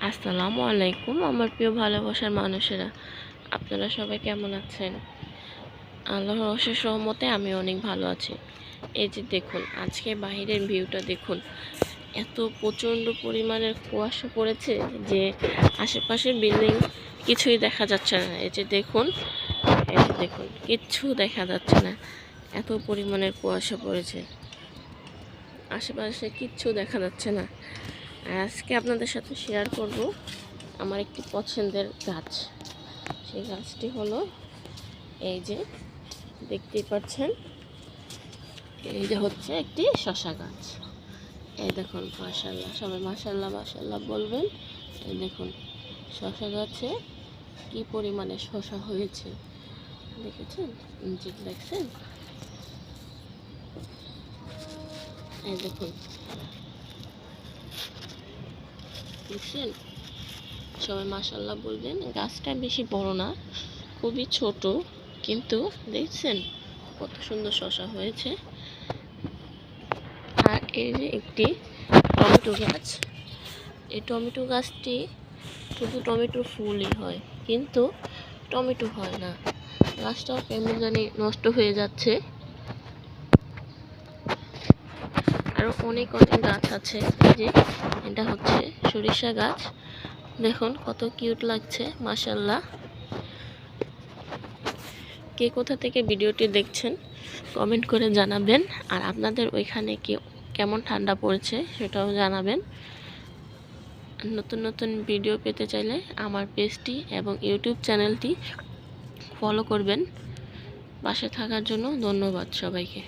আসসালামু আলাইকুম আমার প্রিয় ভালোবাসার মানুষেরা, আপনারা সবাই কেমন আছেন? আল্লাহর অশেষ রহমতে আমি অনেক ভালো আছি। এই যে দেখুন, আজকে বাইরের ভিউটা দেখুন, এত প্রচণ্ড পরিমাণের কুয়াশা পড়েছে যে আশেপাশের বিল্ডিং কিছুই দেখা যাচ্ছে না। এই যে দেখুন, কিচ্ছু দেখা যাচ্ছে না, এত পরিমাণের কুয়াশা পড়েছে, আশেপাশে কিচ্ছু দেখা যাচ্ছে না। আর আজকে আপনাদের সাথে শেয়ার করব আমার একটি পছন্দের গাছ। সেই গাছটি হলো এই যে দেখতেই পাচ্ছেন, এই যে হচ্ছে একটি শসা গাছ। এই দেখুন, মাশাআল্লাহ, সবাই মাশাআল্লাহ মাশাআল্লাহ বলবেন। এই দেখুন, শসা গাছে কি পরিমাণে শসা হয়েছে দেখেছেন? জি, দেখছেন? এই দেখুন, দেখছেন? সবাই মাশাআল্লাহ বলবেন। গাছটা বেশি বড় না, খুবই ছোট, কিন্তু দেখছেন কত সুন্দর শসা হয়েছে। আর এই যে একটি টমেটো গাছ, এই টমেটো গাছটি শুধু টমেটো ফুলই হয়, কিন্তু টমেটো হয় না। গাছটাও কেমন জানি নষ্ট হয়ে যাচ্ছে। আরও অনেক অনেক গাছ আছে। এই যে এটা হচ্ছে সরিষা গাছ, দেখুন কত কিউট লাগছে, মাশাআল্লাহ। কে কোথা থেকে ভিডিওটি দেখছেন কমেন্ট করে জানাবেন। আর আপনাদের ওইখানে কেমন ঠান্ডা পড়েছে সেটাও জানাবেন। নতুন নতুন ভিডিও পেতে চাইলে আমার পেজটি এবং ইউটিউব চ্যানেলটি ফলো করবেন। পাশে থাকার জন্য ধন্যবাদ সবাইকে।